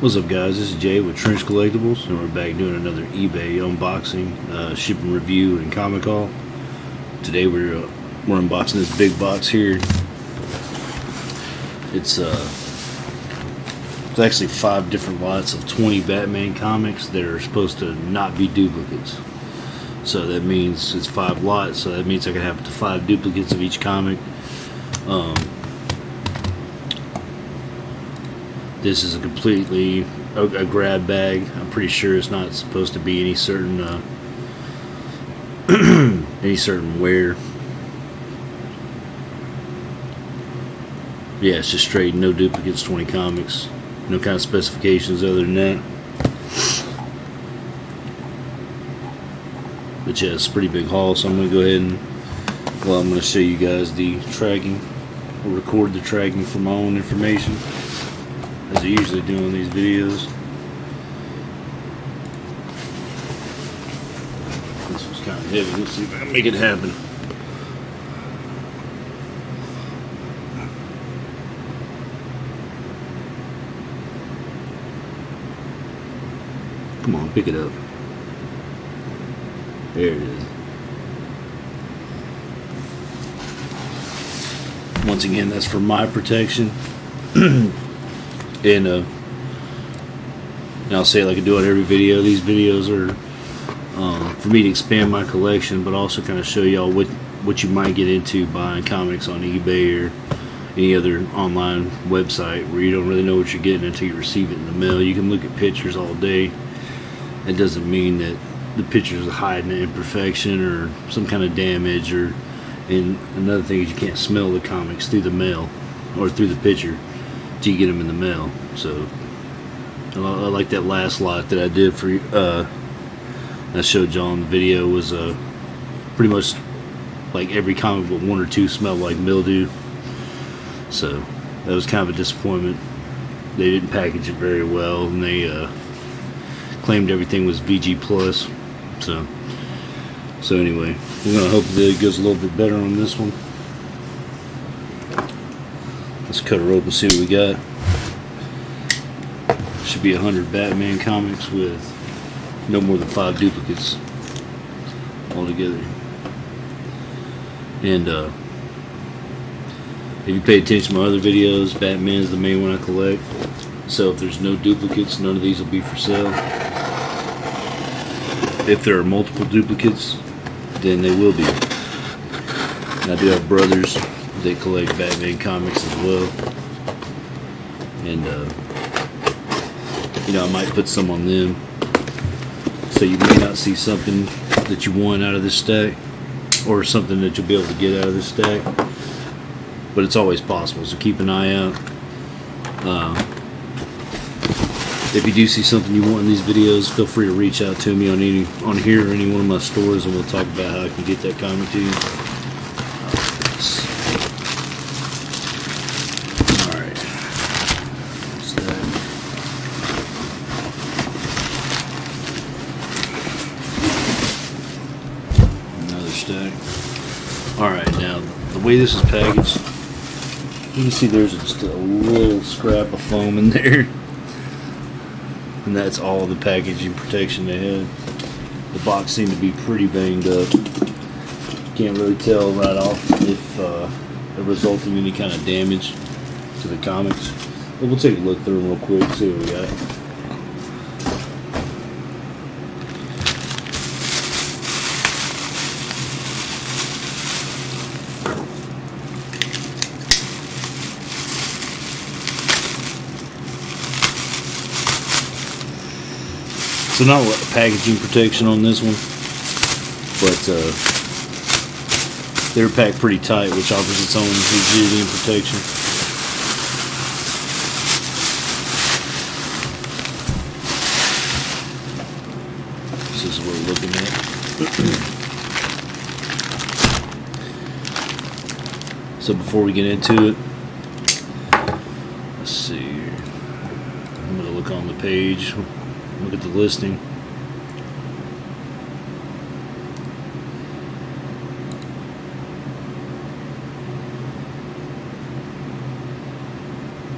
What's up, guys? This is Jay with Trench Collectibles, and we're back doing another eBay unboxing, shipping review, and comic haul. Today we're unboxing this big box here. It's actually 5 different lots of 20 Batman comics that are supposed to not be duplicates. So that means it's 5 lots. So that means I can have up to 5 duplicates of each comic. This is a completely a grab bag. I'm pretty sure it's not supposed to be any certain wear. Yeah, it's just straight, no duplicates, 20 comics, no kind of specifications other than that. But yeah, it's a pretty big haul, so I'm gonna go ahead and I'm gonna show you guys the tracking, or record the tracking for my own information, as I usually do in these videos. This was kind of heavy. Let's see if I can make it happen. Come on, pick it up. There it is. Once again, that's for my protection. And I'll say it like I do on every video. These videos are for me to expand my collection, but also kind of show y'all what you might get into buying comics on eBay or any other online website where you don't really know what you're getting until you receive it in the mail. You can look at pictures all day. It doesn't mean that the pictures are hiding an imperfection or some kind of damage. And another thing is you can't smell the comics through the mail or through the picture till you get them in the mail. So I like that last lot that I did for I showed y'all in the video was pretty much like every comic but 1 or 2 smelled like mildew. So that was kind of a disappointment. They didn't package it very well, and they claimed everything was VG plus. So anyway, we're gonna hope that it goes a little bit better on this one. Let's cut her open, see what we got. Should be 100 Batman comics with no more than 5 duplicates altogether. And if you pay attention to my other videos, Batman's the main one I collect. So if there's no duplicates, none of these will be for sale. If there are multiple duplicates, then they will be. And I do have brothers that collect Batman comics as well. And you know, I might put some on them. So you may not see something that you want out of this stack, or something that you'll be able to get out of this stack. But it's always possible, so keep an eye out. If you do see something you want in these videos, feel free to reach out to me on here or any one of my stores, and we'll talk about how I can get that comic to you. Alright. What's that? Another stack. Alright, now the way this is packaged, you can see there's just a little scrap of foam in there. And that's all the packaging protection they had. The box seemed to be pretty banged up. Can't really tell right off if it resulted in any kind of damage to the comics. But we'll take a look through them real quick, see what we got. So not a lot of packaging protection on this one, but they're packed pretty tight, which offers its own rigidity and protection. This is what we're looking at. So before we get into it, let's see here. I'm going to look on the page. Look at the listing.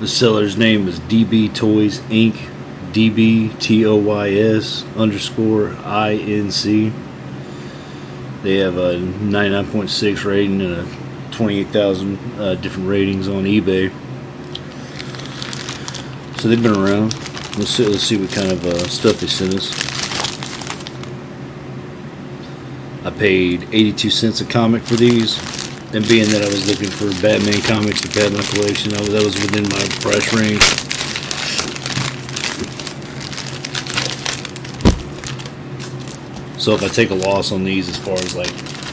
The seller's name is DB Toys Inc. DBTOYS_INC. They have a 99.6 rating and a 28,000 different ratings on eBay. So they've been around. Let's see what kind of stuff they sent us. I paid 82 cents a comic for these, and being that I was looking for Batman comics to add my collection, that was within my price range. So if I take a loss on these as far as like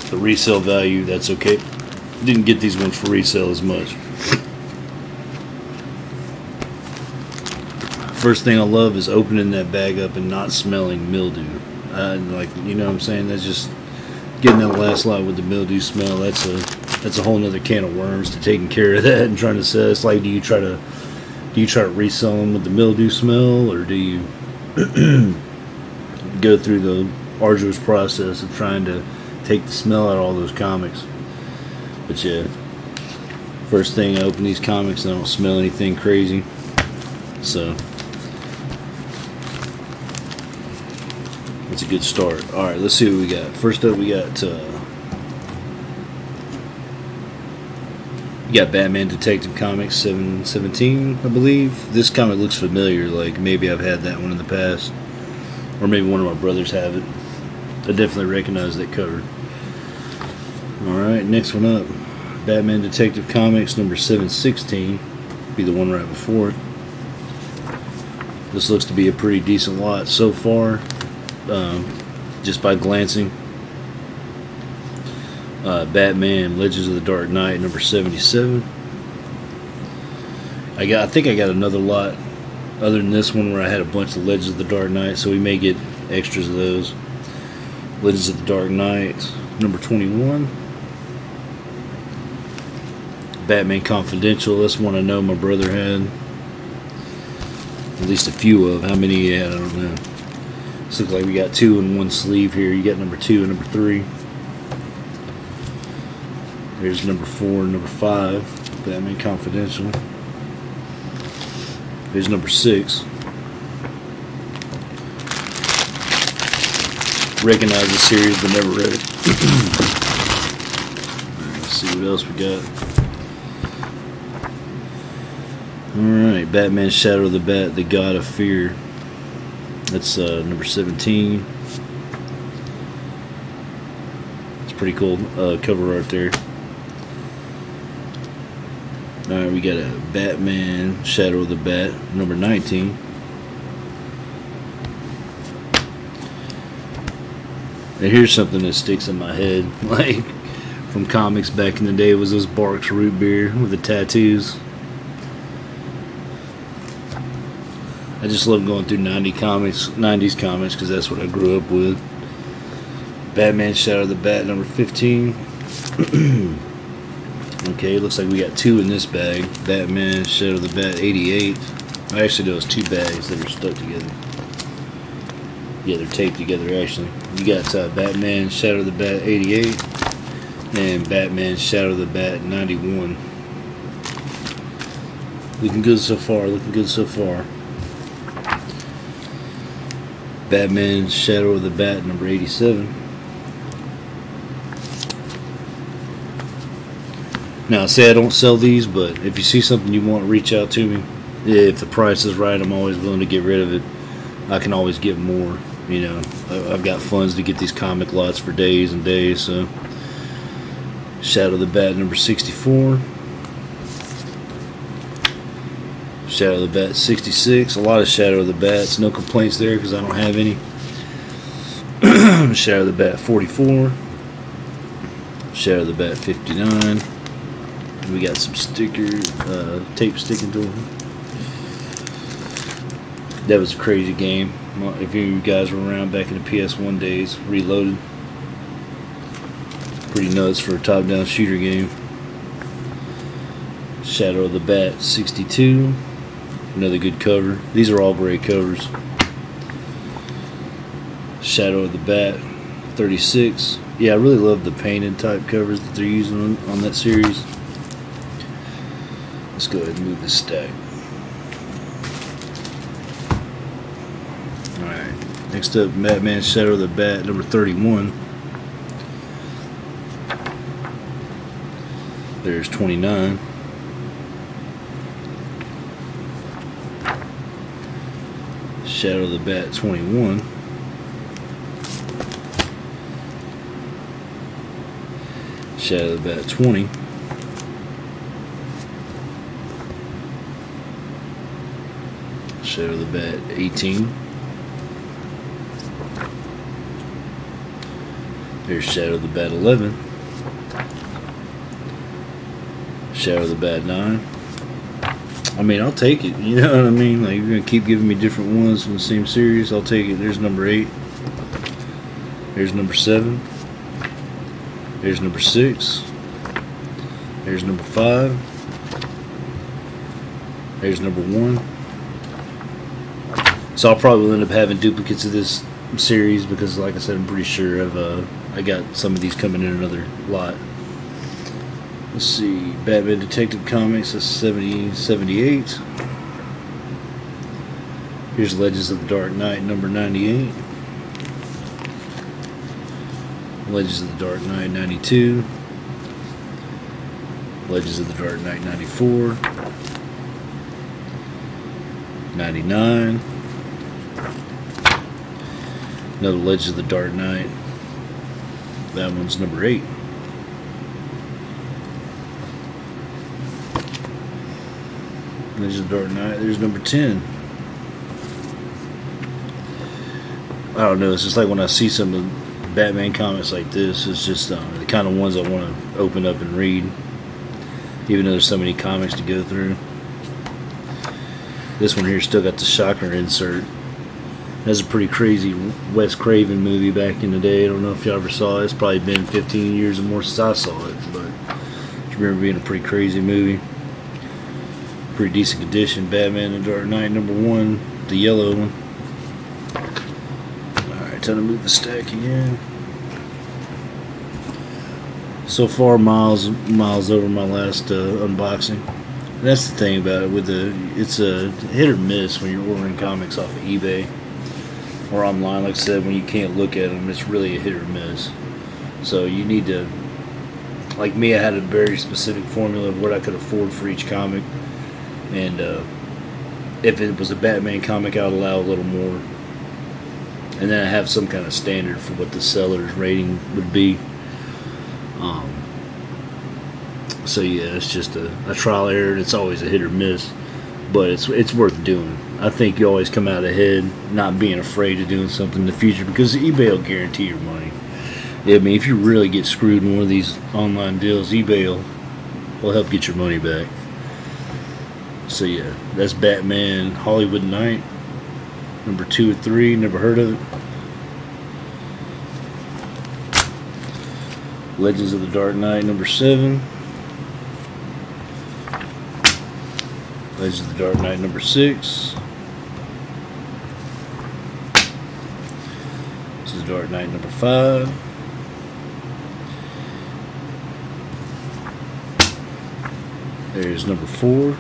the resale value, that's okay. Didn't get these ones for resale as much. First thing I love is opening that bag up and not smelling mildew. Like, you know what I'm saying? That's just getting that last lot with the mildew smell. That's a whole nother can of worms to taking care of that and trying to sell. It's like, do you try to resell them with the mildew smell, or do you go through the arduous process of trying to take the smell out of all those comics? But yeah, first thing I open these comics and I don't smell anything crazy. So that's a good start. Alright, let's see what we got. First up, we got Batman Detective Comics 717, I believe. This comic looks familiar, like maybe I've had that one in the past, or maybe one of my brothers have it. I definitely recognize that cover. Alright, next one up, Batman Detective Comics number 716, be the one right before it. This looks to be a pretty decent lot so far, just by glancing. Batman Legends of the Dark Knight number 77. I think I got another lot other than this one where I had a bunch of Legends of the Dark Knight, so we may get extras of those. Legends of the Dark Knight number 21. Batman Confidential, that's one I know my brother had at least a few of. How many he had, I don't know. This looks like we got 2 in one sleeve here. You got number 2 and number 3. There's number 4 and number 5, Batman Confidential. There's number 6. Recognize the series but never read it. Alright, let's see what else we got. Alright, Batman Shadow of the Bat, the God of Fear. That's number 17. It's pretty cool cover art there. Alright, we got a Batman Shadow of the Bat, number 19. And here's something that sticks in my head, like from comics back in the day, was those Barks root beer with the tattoos. I just love going through 90s comics because that's what I grew up with. Batman Shadow of the Bat number 15. Okay, looks like we got 2 in this bag. Batman Shadow of the Bat 88. Actually, there was 2 bags that are stuck together. Yeah, they're taped together actually. You got Batman Shadow of the Bat 88 and Batman Shadow of the Bat 91. Looking good so far, looking good so far. Batman Shadow of the Bat number 87. Now, say I don't sell these, but if you see something you want, reach out to me. If the price is right, I'm always willing to get rid of it. I can always get more. You know, I've got funds to get these comic lots for days and days. So, Shadow of the Bat number 64. Shadow of the Bat 66. A lot of Shadow of the Bats. No complaints there because I don't have any. Shadow of the Bat 44. Shadow of the Bat 59. We got some tape sticking to them. That was a crazy game. If you guys were around back in the PS1 days, Reloaded. Pretty nuts for a top-down shooter game. Shadow of the Bat 62. Another good cover. These are all great covers. Shadow of the Bat 36. Yeah, I really love the painted type covers that they're using on that series. Let's go ahead and move this stack. Next up, Batman Shadow of the Bat, number 31. There's 29. Shadow of the Bat, 21. Shadow of the Bat, 20. Shadow of the Bat, 18. There's Shadow of the Bat, 11. Shadow of the Bat, 9. I mean, I'll take it. You know what I mean? Like, you're going to keep giving me different ones from the same series. I'll take it. There's number 8. There's number 7. There's number 6. There's number 5. There's number 1. So I'll probably end up having duplicates of this series because, like I said, I'm pretty sure I got some of these coming in another lot. Let's see, Batman Detective Comics, that's 78. Here's Legends of the Dark Knight, number 98. Legends of the Dark Knight, 92. Legends of the Dark Knight, 94. 99. Another Legends of the Dark Knight. That one's number 8. Legends of the Dark Knight. There's number 10. I don't know. It's just like when I see some of the Batman comics like this, it's just the kind of ones I want to open up and read, even though there's so many comics to go through. This one here still got the shocker insert. That's a pretty crazy Wes Craven movie back in the day. I don't know if y'all ever saw it. It's probably been 15 years or more since I saw it, but I remember being a pretty crazy movie. Pretty decent condition. Batman and Dark Knight, number 1, the yellow one. Alright, time to move the stack again. So far, miles over my last unboxing. And that's the thing about it. It's a hit or miss when you're ordering comics off of eBay or online. Like I said, when you can't look at them, it's really a hit or miss. So you need to, like me, I had a very specific formula of what I could afford for each comic. And if it was a Batman comic, I would allow a little more. And then I have some kind of standard for what the seller's rating would be. So yeah, it's just a trial error, and it's always a hit or miss. But it's worth doing. I think you always come out ahead not being afraid of doing something in the future, because eBay will guarantee your money. I mean, if you really get screwed in one of these online deals, eBay will help get your money back. So yeah, that's Batman Hollywood Night, number 2 or 3. Never heard of it. Legends of the Dark Knight, number 7. Legends of the Dark Knight, number 6. This is the Dark Knight, number 5. There's number 4.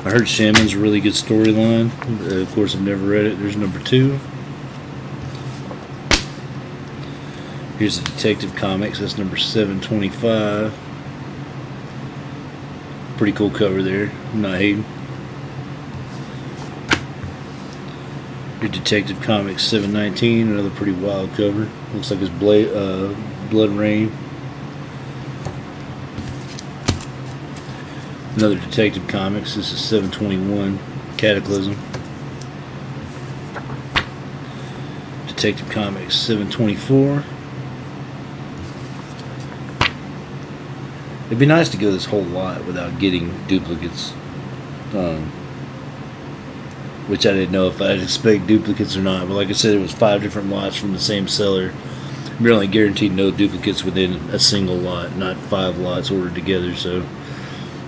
I heard Shaman's a really good storyline. Of course, I've never read it. There's number 2. Here's the Detective Comics. That's number 725. Pretty cool cover there. I'm not hating. Here's Detective Comics 719. Another pretty wild cover. Looks like it's Blood Rain. Another Detective Comics. This is 721, Cataclysm. Detective Comics 724. It'd be nice to go this whole lot without getting duplicates, which I didn't know if I'd expect duplicates or not. But like I said, it was 5 different lots from the same seller. We're only guaranteed no duplicates within a single lot, not 5 lots ordered together. So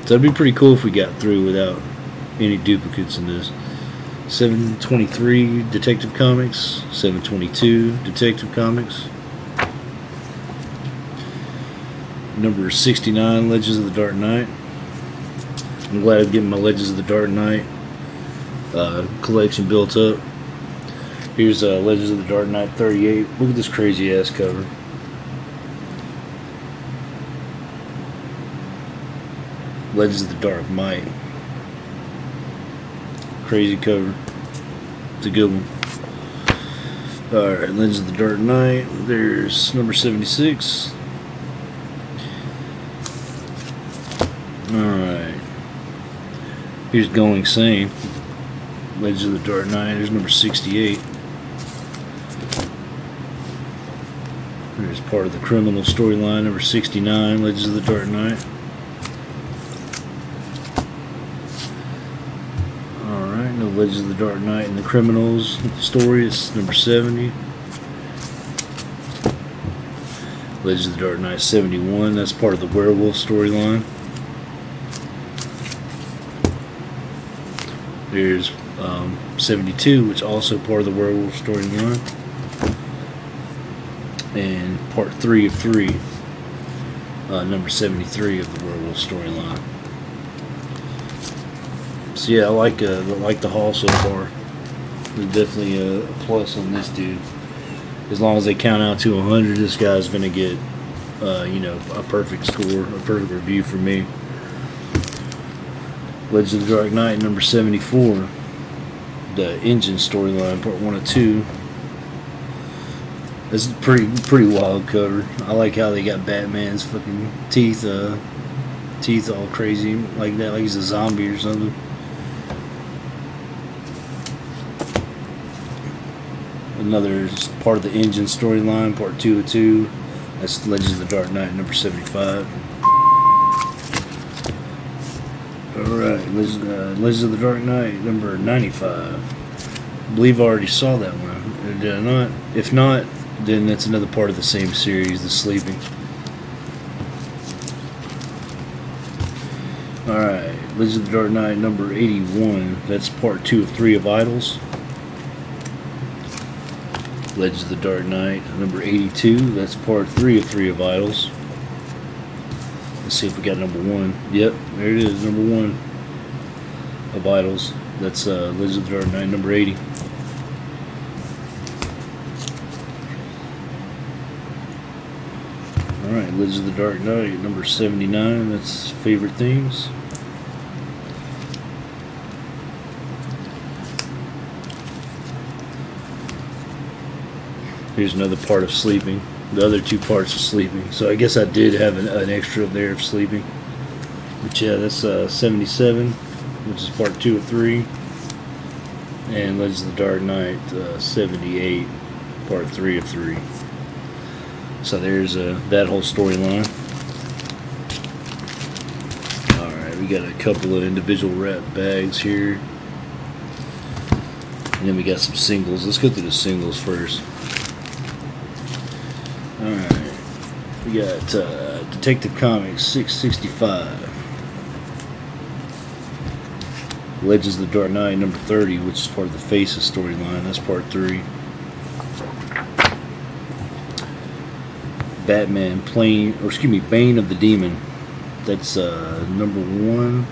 it'd be pretty cool if we got through without any duplicates in this. 723 Detective Comics, 722 Detective Comics. Number 69, Legends of the Dark Knight. I'm glad I'm getting my Legends of the Dark Knight collection built up. Here's Legends of the Dark Knight 38. Look at this crazy ass cover. Legends of the Dark Might. Crazy cover. It's a good one. Alright, Legends of the Dark Knight. There's number 76. Alright. Here's Going Sane. Legends of the Dark Knight. There's number 68. There's part of the criminal storyline, number 69, Legends of the Dark Knight. Alright, no Legends of the Dark Knight and the Criminals story. It's number 70. Legends of the Dark Knight 71, that's part of the werewolf storyline. There's 72, which is also part of the werewolf storyline. And part 3 of 3, number 73 of the werewolf storyline. So yeah, I like the haul so far. There's definitely a plus on this dude. As long as they count out to 100, this guy's gonna get, you know, a perfect score, a perfect review for me. Legends of the Dark Knight number 74, the Engine storyline, part 1 of 2. This is a pretty wild cover. I like how they got Batman's fucking teeth all crazy like that, like he's a zombie or something. Another part of the Engine storyline, part 2 of 2. That's Legends of the Dark Knight number 75. Alright, Legends of the Dark Knight number 95. I believe I already saw that one. Did I not? If not, then that's another part of the same series, The Sleeping. Alright, Legends of the Dark Knight number 81. That's part 2 of 3 of Idols. Legends of the Dark Knight number 82. That's part 3 of 3 of Idols. Let's see if we got number 1. Yep, there it is, number 1 of Idols. That's Legends of the Dark Knight number 80. Alright, Legends of the Dark Knight number 79. That's Favorite Things. Here's another part of Sleeping. The other 2 parts of Sleeping. So I guess I did have an extra there of Sleeping. But yeah, that's 77, which is part 2 of 3. And Legends of the Dark Knight 78, part 3 of 3. So there's that whole storyline. Alright, we got a couple of individual wrap bags here. And then we got some singles. Let's go through the singles first. Alright, we got Detective Comics 665. Legends of the Dark Knight number 30, which is part of the Faces storyline. That's part 3. Batman Bane of the Demon. That's number 1.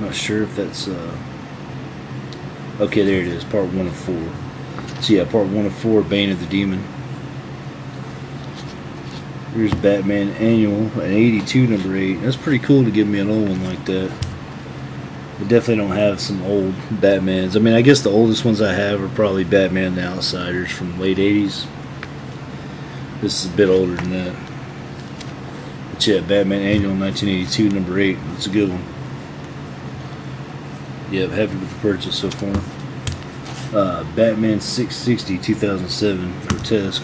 Not sure if that's okay, there it is, part 1 of 4. So yeah, part 1 of 4, Bane of the Demon. Here's Batman Annual, an 82, number 8. That's pretty cool to give me an old one like that. I definitely don't have some old Batmans. I mean, I guess the oldest ones I have are probably Batman the Outsiders from late 80s. This is a bit older than that. But yeah, Batman Annual 1982, number 8. That's a good one. Yeah, happy with the purchase so far. Batman 660, 2007, Grotesque.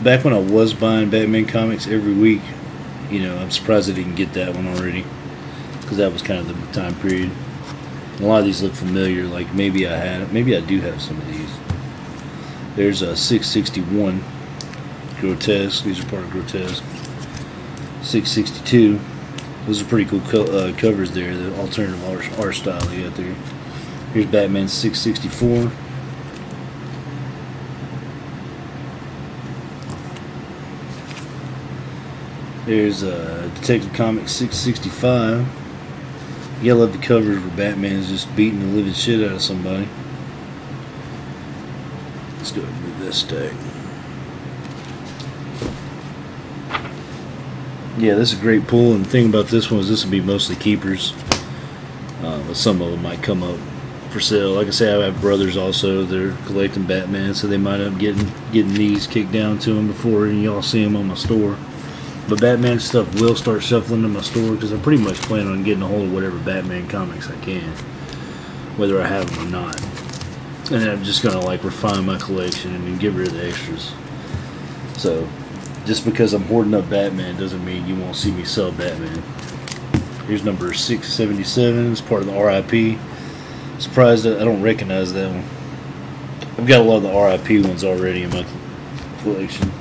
Back when I was buying Batman comics every week, you know, I'm surprised I didn't get that one already, because that was kind of the time period. A lot of these look familiar, like maybe I do have some of these. There's a 661, Grotesque. These are part of Grotesque. 662. Those are pretty cool covers there. The alternative art style they got there. Here's Batman 664. There's Detective Comics 665. You gotta love the covers where Batman's just beating the living shit out of somebody. Let's go ahead and move this stack. Yeah, this is a great pull, and the thing about this one is this will be mostly keepers. But some of them might come up for sale. Like I say, I have brothers also. They're collecting Batman, so they might end up getting these kicked down to them before y'all see them on my store. But Batman stuff will start shuffling in my store because I pretty much plan on getting a hold of whatever Batman comics I can, whether I have them or not. And then I'm just gonna like refine my collection and then get rid of the extras. So just because I'm hoarding up Batman doesn't mean you won't see me sell Batman. Here's number 677. It's part of the RIP. Surprised that I don't recognize that one. I've got a lot of the RIP ones already in my collection.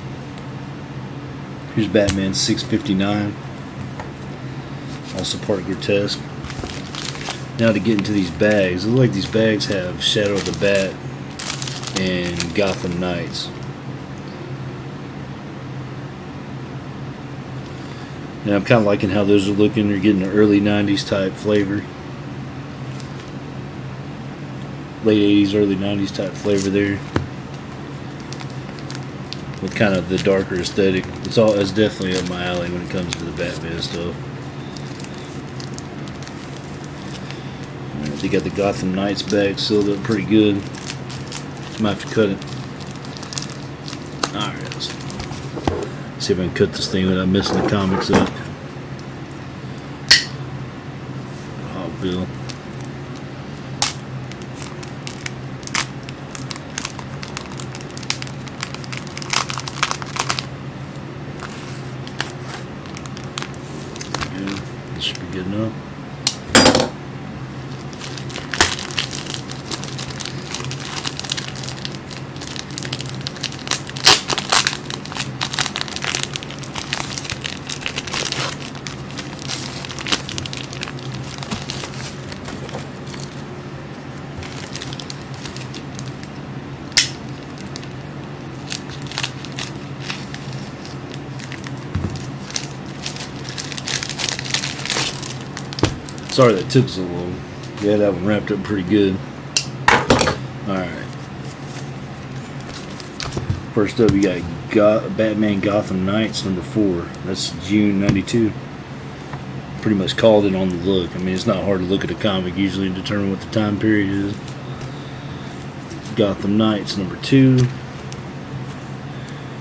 Here's Batman 659. Also part of Grotesque. Now to get into these bags. It looks like these bags have Shadow of the Bat and Gotham Knights. And I'm kind of liking how those are looking. They're getting an early 90s type flavor. Late 80s, early 90s type flavor there. With kind of the darker aesthetic. It's definitely up my alley when it comes to the Batman stuff. They got the Gotham Knights bag sealed up pretty good. Might have to cut it. Alright, let's see if I can cut this thing without messing the comics up. Oh, Bill. Yeah, this should be good enough. Sorry that took so long. Yeah, that one wrapped up pretty good. Alright. First up, you got Batman Gotham Knights number 4. That's June 92. Pretty much called it on the look. I mean, it's not hard to look at a comic usually and determine what the time period is. Gotham Knights number 2.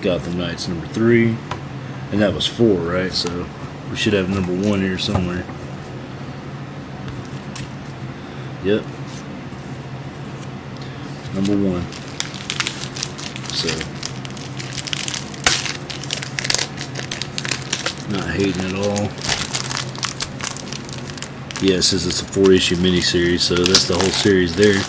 Gotham Knights number 3. And that was 4, right? So we should have number 1 here somewhere. Yep. Number 1. So, not hating at all. Yeah, it says it's a 4-issue miniseries, so that's the whole series there.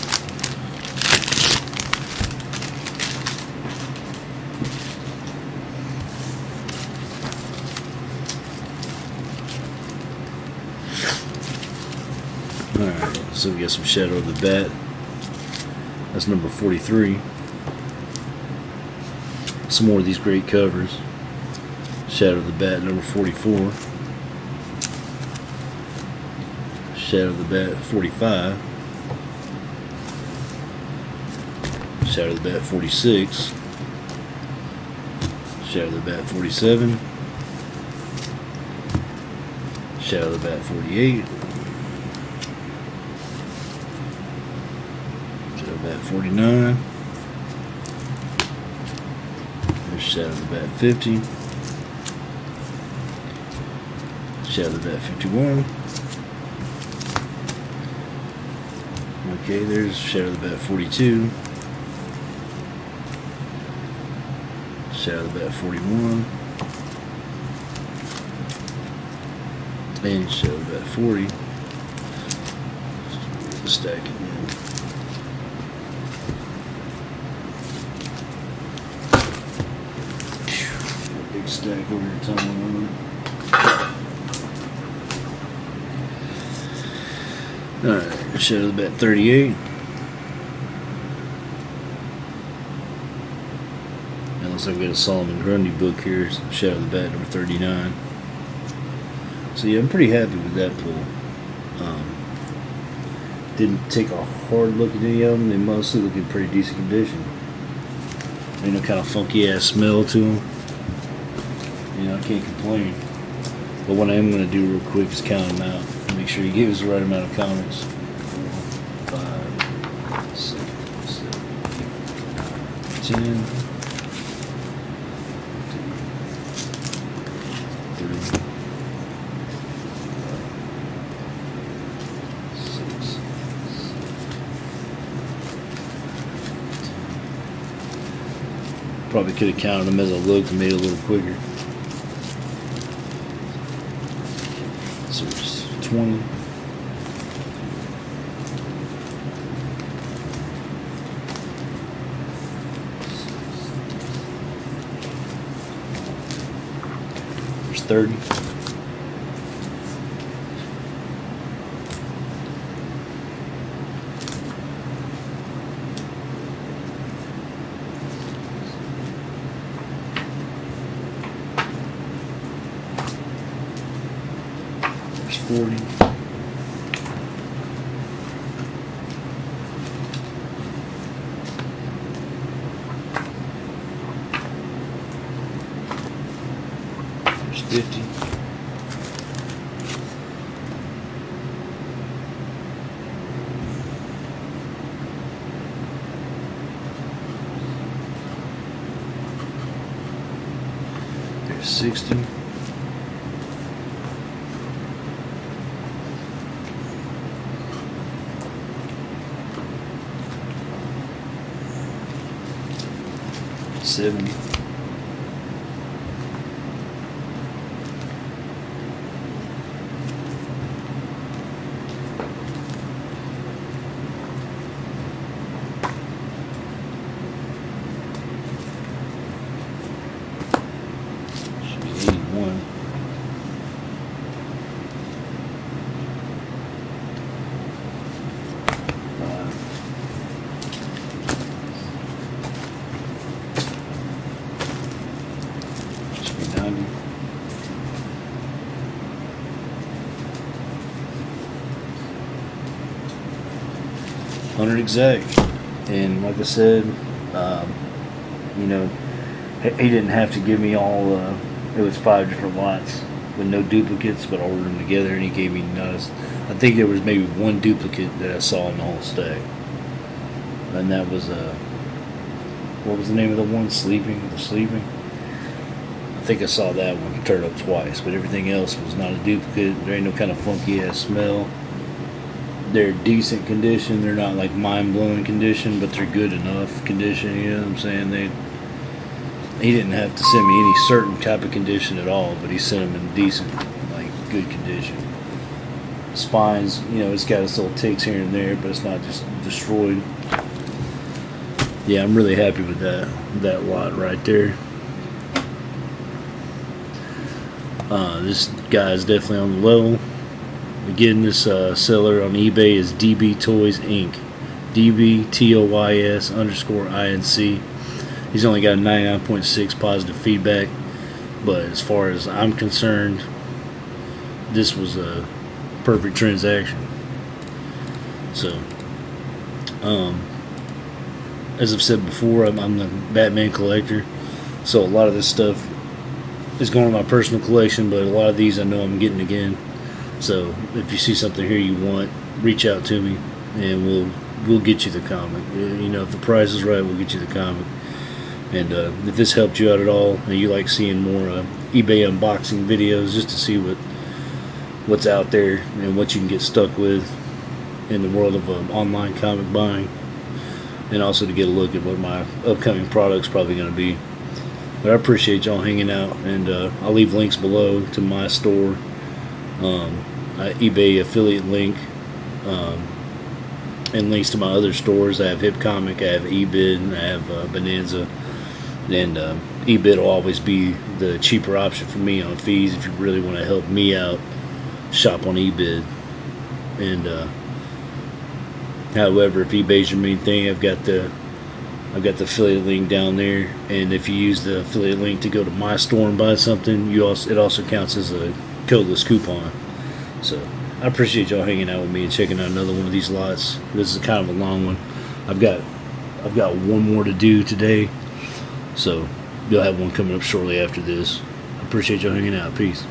Alright, so we got some Shadow of the Bat. That's number 43. Some more of these great covers. Shadow of the Bat, number 44. Shadow of the Bat, 45. Shadow of the Bat, 46. Shadow of the Bat, 47. Shadow of the Bat, 48. Shadow of the Bat, 49. There's Shadow of the Bat, 50. Shadow of the Bat, 51. Okay, there's Shadow of the Bat 42. Shadow of the Bat 41. And Shadow of the Bat 40. The stack again. Big stack over here, tumbling over. Alright, Shadow of the Bat 38. It looks like we got a Solomon Grundy book here, Shadow of the Bat number 39. So yeah, I'm pretty happy with that pull. Didn't take a hard look at any of them. They mostly look in pretty decent condition. Ain't no kind of funky ass smell to them. You know, I can't complain. But what I am going to do real quick is count them out. Make sure you give us the right amount of comics. 4, 5, 6, 7, 8, 9, 10. 3, 6. Probably could have counted them as I looked and made it a little quicker. So it's 20. There's 30. There's 40. There's 50. There's 60. $70. Should be 81. Should be 90. $100 exact. And like I said, you know, he didn't have to give me all, it was 5 different lots with no duplicates, but I ordered them together and he gave me notice. I think there was maybe one duplicate that I saw in the whole stack. And that was, what was the name of the one? Sleeping? The Sleeping? I think I saw that one turn up twice, but everything else was not a duplicate. There ain't no kind of funky ass smell. They're decent condition. They're not like mind-blowing condition, but they're good enough condition. You know what I'm saying? He didn't have to send me any certain type of condition at all, but he sent them in decent, like good condition. Spines, you know, it's got its little ticks here and there, but it's not just destroyed. Yeah, I'm really happy with that lot right there. This guy is definitely on the level. Again, this seller on eBay is DB Toys Inc. DBTOYS_INC. He's only got 99.6 positive feedback, but as far as I'm concerned, this was a perfect transaction. So, as I've said before, I'm the Batman collector, so a lot of this stuff is going to my personal collection, but a lot of these I know I'm getting again. So if you see something here you want, reach out to me and we'll get you the comic. You know, if the price is right, we'll get you the comic. And if this helped you out at all and you like seeing more eBay unboxing videos just to see what's out there and what you can get stuck with in the world of online comic buying, and also to get a look at what my upcoming product's probably going to be. But I appreciate y'all hanging out, and I'll leave links below to my store, eBay affiliate link, and links to my other stores. I have Hip Comic, I have Ebid, I have Bonanza, and Ebid will always be the cheaper option for me on fees if you really want to help me out. Shop on Ebid. And however, if eBay's your main thing, I've got the affiliate link down there, and if you use the affiliate link to go to my store and buy something, it also counts as a codeless coupon. So I appreciate y'all hanging out with me and checking out another one of these lots. This is kind of a long one. I've got one more to do today, so you'll have one coming up shortly after this. I appreciate y'all hanging out. Peace.